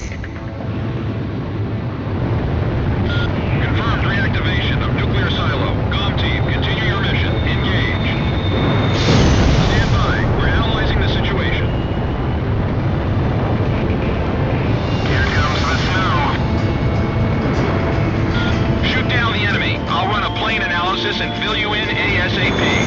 Confirmed reactivation of nuclear silo. Com team, continue your mission. Engage. Stand by. We're analyzing the situation. Here comes the snow. Shoot down the enemy. I'll run a plane analysis and fill you in ASAP.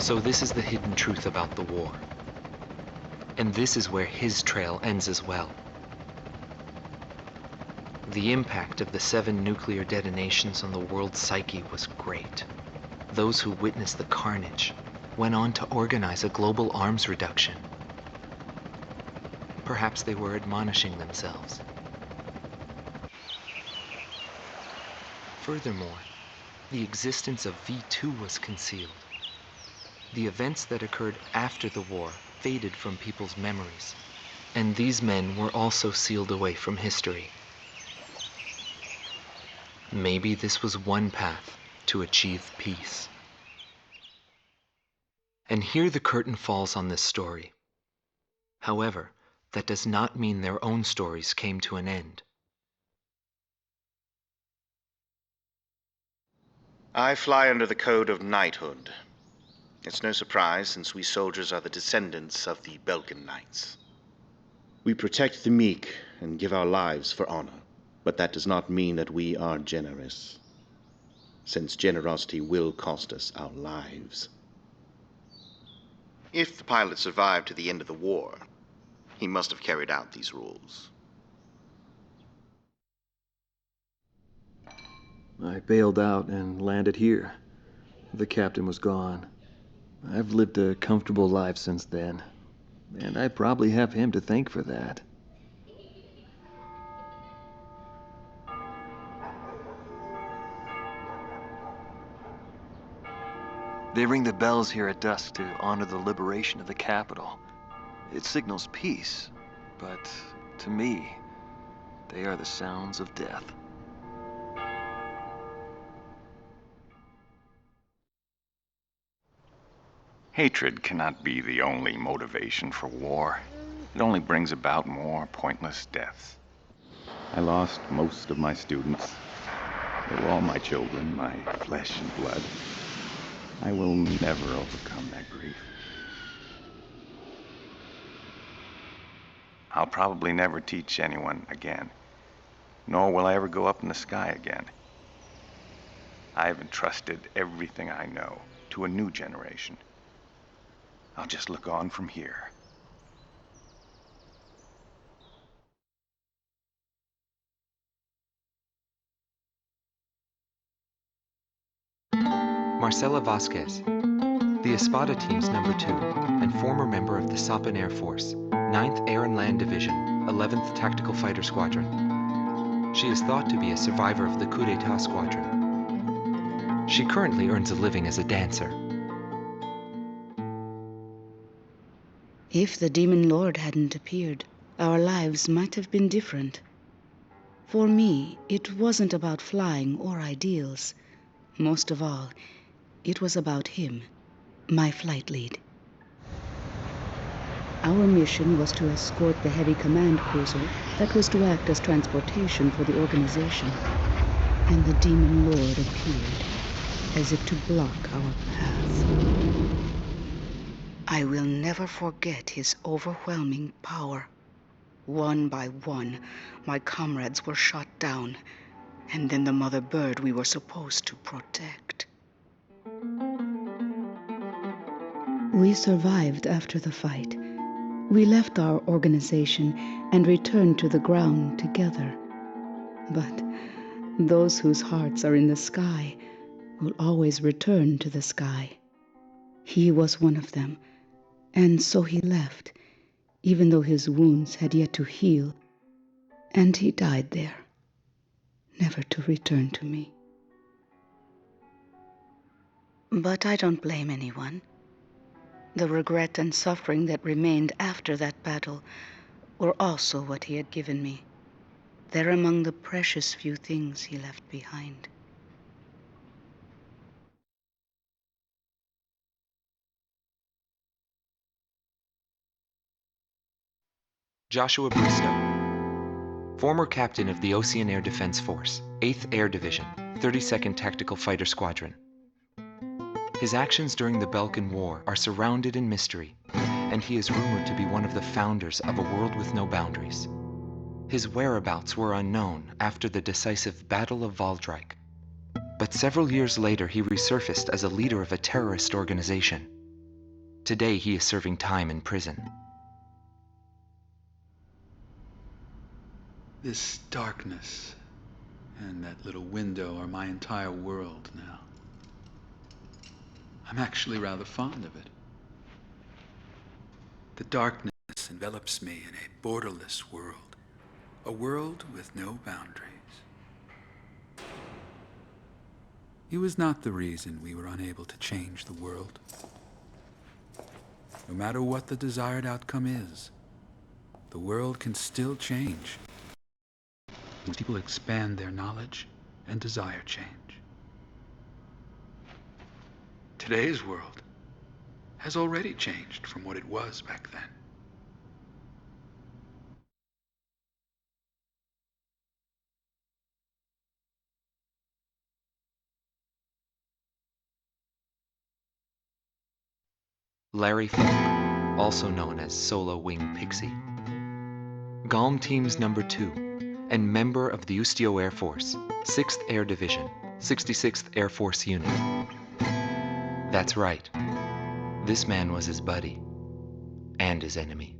So this is the hidden truth about the war. And this is where his trail ends as well. The impact of the 7 nuclear detonations on the world's psyche was great. Those who witnessed the carnage went on to organize a global arms reduction. Perhaps they were admonishing themselves. Furthermore, the existence of V2 was concealed. The events that occurred after the war faded from people's memories, and these men were also sealed away from history. Maybe this was one path to achieve peace. And here the curtain falls on this story. However, that does not mean their own stories came to an end. I fly under the code of knighthood. It's no surprise, since we soldiers are the descendants of the Belkan Knights. We protect the meek and give our lives for honor, but that does not mean that we are generous, since generosity will cost us our lives. If the pilot survived to the end of the war, he must have carried out these rules. I bailed out and landed here. The captain was gone. I've lived a comfortable life since then, and I probably have him to thank for that. They ring the bells here at dusk to honor the liberation of the capital. It signals peace, but to me, they are the sounds of death. Hatred cannot be the only motivation for war. It only brings about more pointless deaths. I lost most of my students. They were all my children, my flesh and blood. I will never overcome that grief. I'll probably never teach anyone again, nor will I ever go up in the sky again. I have entrusted everything I know to a new generation. I'll just look on from here. Marcela Vasquez, the Espada team's number 2 and former member of the Sapan Air Force, 9th Air and Land Division, 11th Tactical Fighter Squadron. She is thought to be a survivor of the coup d'etat squadron. She currently earns a living as a dancer. If the Demon Lord hadn't appeared, our lives might have been different. For me, it wasn't about flying or ideals. Most of all, it was about him, my flight lead. Our mission was to escort the heavy command cruiser that was to act as transportation for the organization. And the Demon Lord appeared, as if to block our path. I will never forget his overwhelming power. One by one, my comrades were shot down, and then the mother bird we were supposed to protect. We survived after the fight. We left our organization and returned to the ground together. But those whose hearts are in the sky will always return to the sky. He was one of them. And so he left, even though his wounds had yet to heal, and he died there, never to return to me. But I don't blame anyone. The regret and suffering that remained after that battle were also what he had given me. They're among the precious few things he left behind. Joshua Bristow, former captain of the Ocean Air Defense Force, 8th Air Division, 32nd Tactical Fighter Squadron. His actions during the Balkan War are surrounded in mystery, and he is rumored to be one of the founders of a world with no boundaries. His whereabouts were unknown after the decisive Battle of Valdrijk, but several years later he resurfaced as a leader of a terrorist organization. Today he is serving time in prison. This darkness and that little window are my entire world now. I'm actually rather fond of it. The darkness envelops me in a borderless world, a world with no boundaries. It was not the reason we were unable to change the world. No matter what the desired outcome is, the world can still change. When people expand their knowledge and desire change. Today's world has already changed from what it was back then. Larry Falk, also known as Solo Wing Pixy. GALM Team's number 2, and member of the Ustio Air Force, 6th Air Division, 66th Air Force Unit. That's right. This man was his buddy, and his enemy.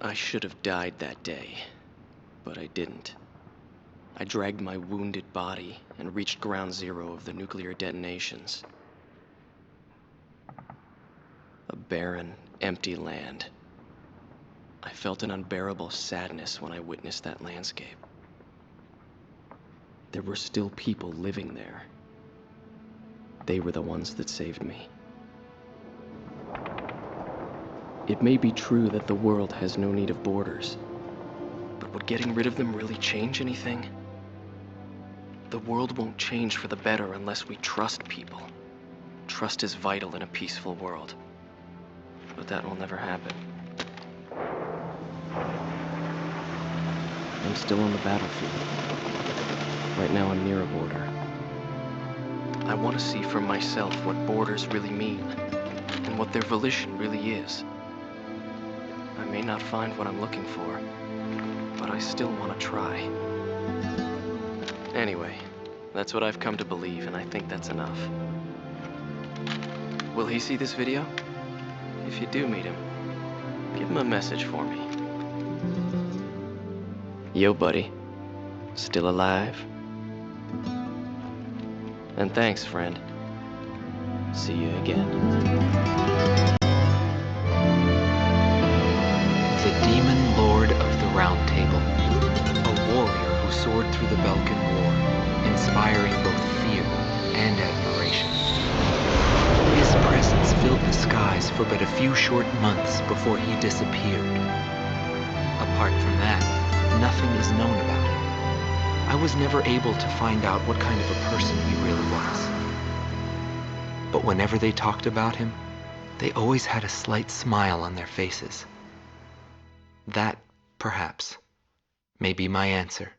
I should have died that day, but I didn't. I dragged my wounded body and reached ground zero of the nuclear detonations. A barren, empty land. I felt an unbearable sadness when I witnessed that landscape. There were still people living there. They were the ones that saved me. It may be true that the world has no need of borders, but would getting rid of them really change anything? The world won't change for the better unless we trust people. Trust is vital in a peaceful world. But that will never happen. I'm still on the battlefield. Right now I'm near a border. I want to see for myself what borders really mean, and what their volition really is. I may not find what I'm looking for, but I still want to try. Anyway, that's what I've come to believe, and I think that's enough. Will he see this video? If you do meet him, give him a message for me. Yo, buddy. Still alive? And thanks, friend. See you again. The Demon Lord of the Round Table, a warrior who soared through the Balkan War, inspiring both fear and admiration. His presence filled the skies for but a few short months before he disappeared. Apart from that, nothing is known about him. I was never able to find out what kind of a person he really was. But whenever they talked about him, they always had a slight smile on their faces. That, perhaps, may be my answer.